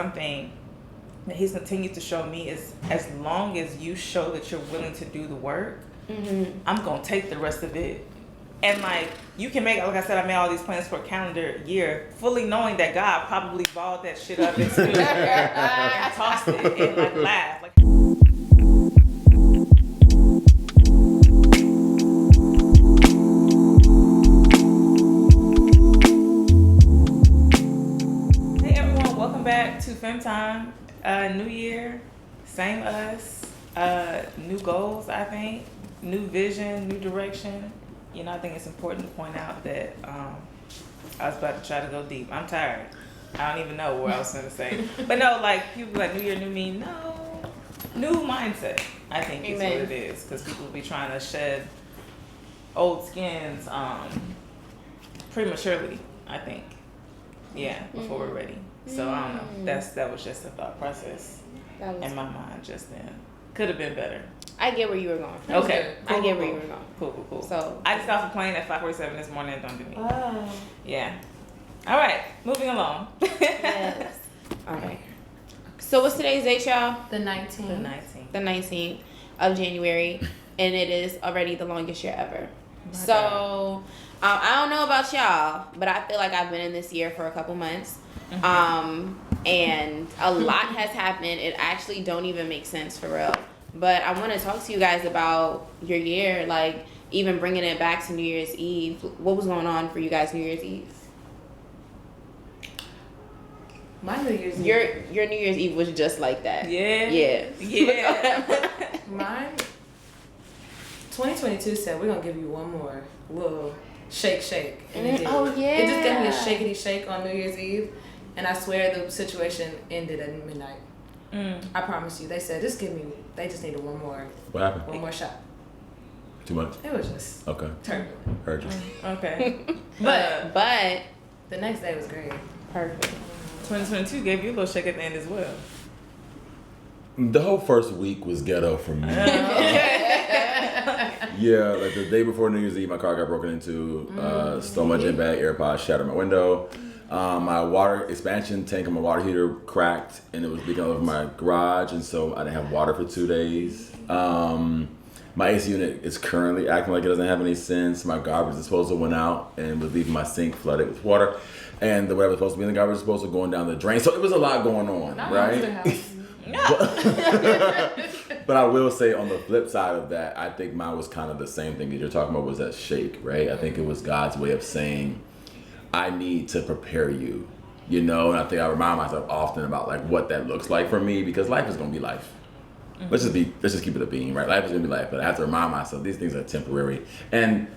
something that he's continued to show me is as long as you show that you're willing to do the work, I'm gonna take the rest of it. And like you can make, like I said, I made all these plans for a calendar year, fully knowing that God probably balled that shit up and stood there and tossed it and like laughed. Like, hey everyone, welcome back to FEMME Time. New year, same us. New goals, I think. New vision, new direction. You know, I think it's important to point out that I was about to try to go deep. I'm tired. I don't even know what I was going to say. But no, like, people like, new year, new me. No. New mindset, I think, is what it is. Because people will be trying to shed old skins prematurely, I think. Yeah, before we're ready. So, I don't know. That was just a thought process in my mind just then. Could have been better. I get where you were going. Okay. Cool, I get where you were going. Cool. So I just got off a plane at 5:47 this morning. Don't do me. Oh. Yeah. All right. Moving along. Yes. All right. So what's today's date, y'all? The 19th. The 19th of January, and it is already the longest year ever. So I don't know about y'all, but I feel like I've been in this year for a couple months. And a lot has happened. It actually don't even make sense for real. But I want to talk to you guys about your year, like even bringing it back to New Year's Eve. What was going on for you guys New Year's Eve? My New Year's Eve. Your New Year's Eve was just like that. Yeah. Mine, 2022 said, we're going to give you one more little shake. And it did. Oh, yeah. It just gave me a shakety shake on New Year's Eve. And I swear the situation ended at midnight. I promise you. They said, they just needed one more. What happened? One more shot. Too much? It was just Okay. turbulent. Heard you. Okay. But the next day was great. perfect. 2022 gave you a little shake at the end as well. The whole first week was ghetto for me. Yeah, like the day before New Year's Eve, my car got broken into, stole my gym bag, AirPods, shattered my window. My water expansion tank and my water heater cracked and it was leaking all over my garage, and so I didn't have water for 2 days. My AC unit is currently acting like it doesn't have any sense. My garbage disposal went out and was leaving my sink flooded with water, and the whatever was supposed to be in the garbage disposal going down the drain. So it was a lot going on, right? But I will say on the flip side of that, I think mine was kind of the same thing that you're talking about, was that shake, right? I think it was God's way of saying, I need to prepare you, you know? And I think I remind myself often about like what that looks like for me, because life is gonna be life. Let's just keep it a being, right? Life is gonna be life, but I have to remind myself these things are temporary. And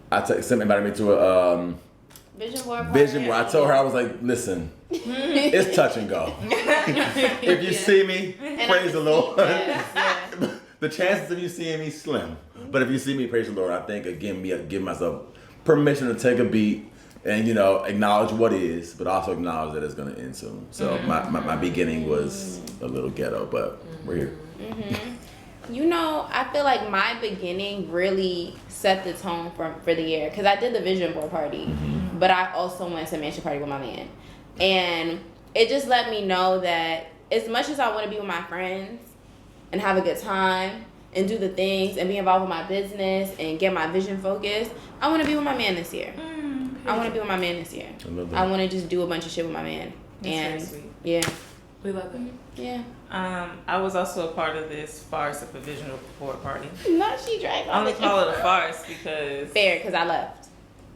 somebody invited me to a vision where I told her, I was like, listen, it's touch and go. If you see me, praise the Lord. The chances of you seeing me slim, but if you see me, praise the Lord. I think again, give myself permission to take a beat and, you know, acknowledge what is, but also acknowledge that it's going to end soon. So my beginning was a little ghetto, but we're here. You know, I feel like my beginning really set the tone for the year, because I did the vision board party, but I also went to a mansion party with my man. And it just let me know that as much as I want to be with my friends and have a good time and do the things and be involved with my business and get my vision focused, I want to be with my man this year. I want to be with my man this year. I want to just do a bunch of shit with my man. That's and very sweet. Yeah. We love it. Yeah. I was also a part of this farce of a vision board party. Not she dragged I only call it a farce because fair, because I left.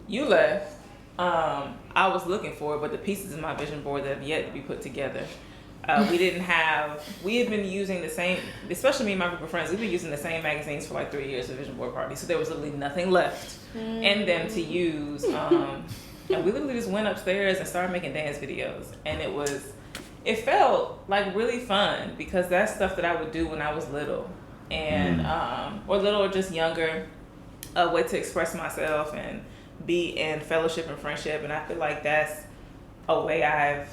You left. I was looking for it, but the pieces of my vision board that have yet to be put together. We had been using the same, especially me and my group of friends, we've been using the same magazines for like 3 years of vision board party. So there was literally nothing left in them to use. And we literally just went upstairs and started making dance videos. And it felt like really fun, because that's stuff that I would do when I was little. And, or little or just younger, a way to express myself and be in fellowship and friendship. And I feel like that's a way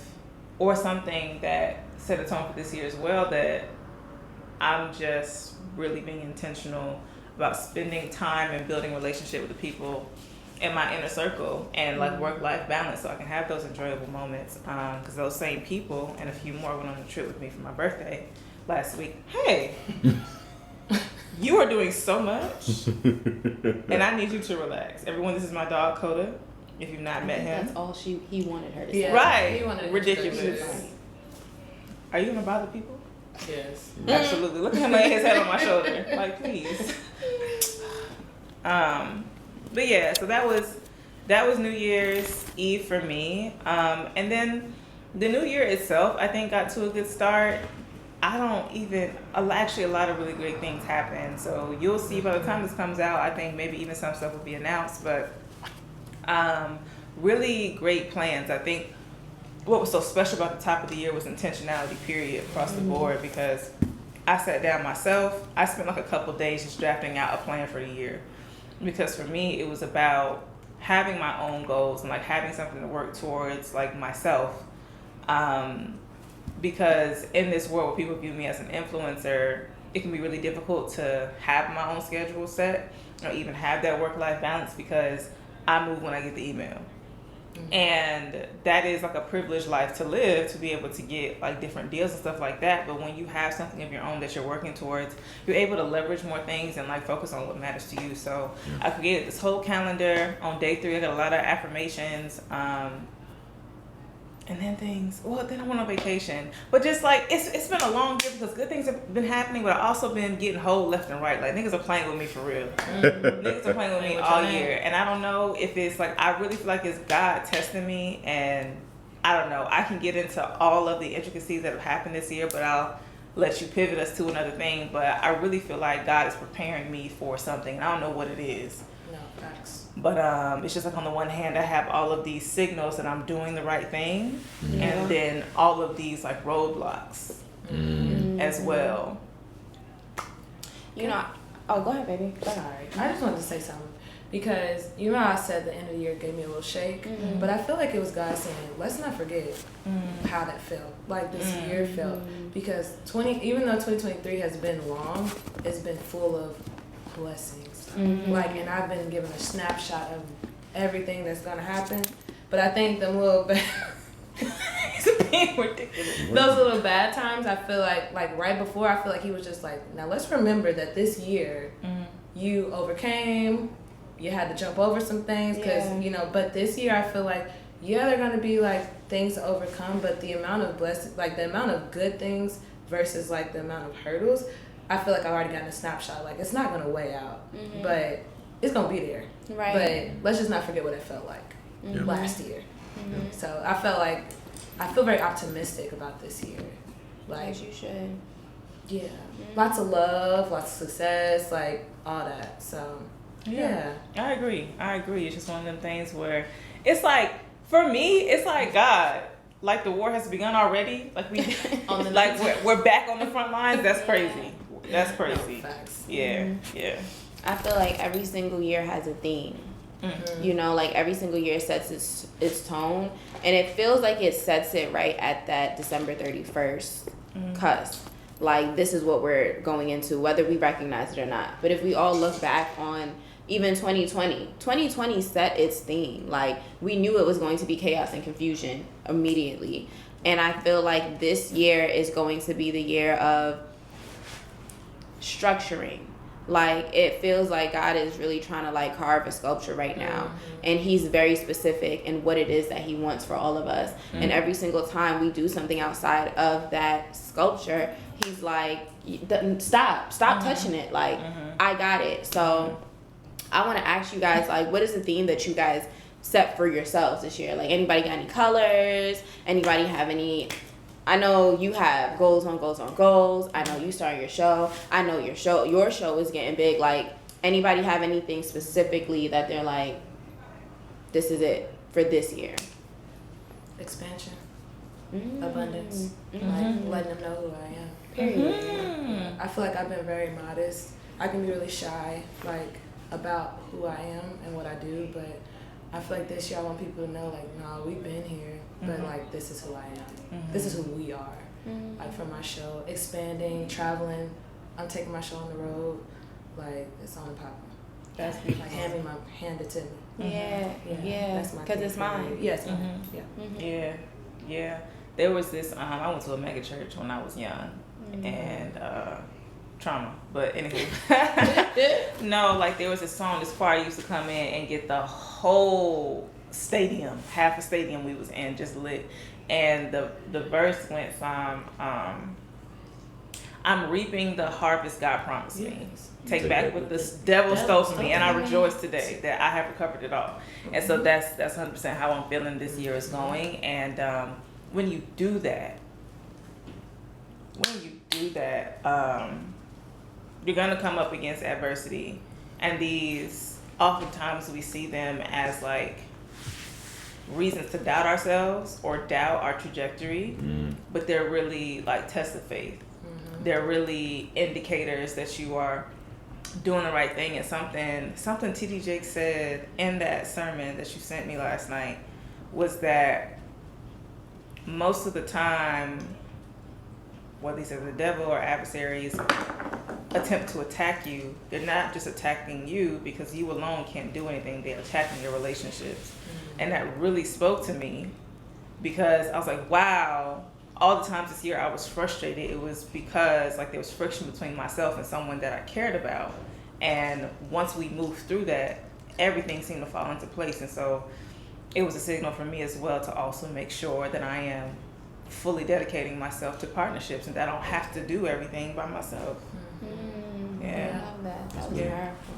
or something that set a tone for this year as well, that I'm just really being intentional about spending time and building relationship with the people in my inner circle and like work-life balance, so I can have those enjoyable moments. Because those same people and a few more went on a trip with me for my birthday last week. Hey, you are doing so much, and I need you to relax. Everyone, this is my dog Coda. If you've not met him, that's all he wanted her to say. Yeah. Right? He wanted Ridiculous. to- Are you gonna bother people? Yes. Absolutely. Look at him laying his head on my shoulder. Like, please. But yeah, so that was New Year's Eve for me. And then the new year itself, I think, got to a good start. Actually, a lot of really great things happened. So you'll see by the time this comes out, I think maybe even some stuff will be announced. But really great plans. I think what was so special about the top of the year was intentionality, period, across the board, because I sat down myself. I spent like a couple of days just drafting out a plan for the year. Because for me, it was about having my own goals and like having something to work towards, like myself. Because in this world where people view me as an influencer, it can be really difficult to have my own schedule set or even have that work-life balance, because I move when I get the email. And that is like a privileged life to live, to be able to get like different deals and stuff like that. But when you have something of your own that you're working towards, you're able to leverage more things and like focus on what matters to you. So I created this whole calendar. On day 3, I got a lot of affirmations. And then then I went on vacation. But just like, it's been a long year because good things have been happening, but I also been getting hold left and right. Like, niggas are playing with me for real. Niggas are playing with me all year. And I don't know if it's like, I really feel like it's God testing me. And I don't know, I can get into all of the intricacies that have happened this year, but I'll let you pivot us to another thing. But I really feel like God is preparing me for something. And I don't know what it is. No, facts. But it's just like, on the one hand, I have all of these signals that I'm doing the right thing, and then all of these like roadblocks as well. You know, oh, go ahead, baby. Go ahead. Sorry, I just wanted to say something, because you know how I said the end of the year gave me a little shake, but I feel like it was God saying, let's not forget how that felt, like this year felt, because even though 2023 has been long, it's been full of blessings. Like, and I've been given a snapshot of everything that's gonna happen, but I think the little It's being ridiculous. those little bad times, I feel like right before, I feel like he was just like, now let's remember that this year you overcame, you had to jump over some things, because you know, but this year I feel like, yeah, they're gonna be like things to overcome, but the amount of blessings, like the amount of good things versus like the amount of hurdles, I feel like I've already gotten a snapshot. Like, it's not gonna weigh out, but it's gonna be there. Right. But let's just not forget what it felt like last year. So I feel very optimistic about this year. Like, As you should. yeah, lots of love, lots of success, like all that. So yeah. I agree. It's just one of them things where it's like, for me, it's like, God, like the war has begun already. Like On the like we're back on the front lines. That's crazy. That's crazy. No, facts. Yeah. I feel like every single year has a theme. You know, like every single year sets its tone, and it feels like it sets it right at that December 31st cusp. Like, this is what we're going into, whether we recognize it or not. But if we all look back on even 2020 set its theme. Like, we knew it was going to be chaos and confusion immediately. And I feel like this year is going to be the year of structuring. Like, it feels like God is really trying to like carve a sculpture right now, and he's very specific in what it is that he wants for all of us. And every single time we do something outside of that sculpture, he's like, stop touching it. Like, I got it. So I want to ask you guys, like, what is the theme that you guys set for yourselves this year? Like, anybody got any colors? Anybody have any? I know you have goals on goals on goals. I know you started your show. I know your show is getting big. Like, anybody have anything specifically that they're like, this is it for this year? Expansion. Abundance. Like, letting them know who I am. Period. I feel like I've been very modest. I can be really shy, like, about who I am and what I do, but I feel like this year I want people to know, like, nah, we've been here, but like, this is who I am. This is who we are. Like, for my show, expanding, traveling. I'm taking my show on the road. Like, it's on and popping. That's Like beautiful. hand it to me. Yeah. That's my Because thing it's for mine. you. Yes, mine. Mhm. Yeah. Mm-hmm. Yeah. There was this. I went to a mega church when I was young, and trauma. But anyway, no, like there was this song. This choir used to come in and get the whole stadium, half a stadium we was in, just lit. And the verse went from I'm reaping the harvest God promised me. Take back what the devil stole from me, and I rejoice today that I have recovered it all. And so that's 100% how I'm feeling this year is going. And when you do that, you're gonna come up against adversity, and these oftentimes we see them as like reasons to doubt ourselves or doubt our trajectory, but they're really like tests of faith. They're really indicators that you are doing the right thing. And something TD Jakes said in that sermon that you sent me last night was that most of the time, whether he says the devil or adversaries attempt to attack you, they're not just attacking you because you alone can't do anything. They're attacking your relationships. And that really spoke to me because I was like, wow, all the times this year I was frustrated. It was because like there was friction between myself and someone that I cared about. And once we moved through that, everything seemed to fall into place. And so it was a signal for me as well to also make sure that I am fully dedicating myself to partnerships and that I don't have to do everything by myself. I Yeah. love that. That was Yeah. powerful.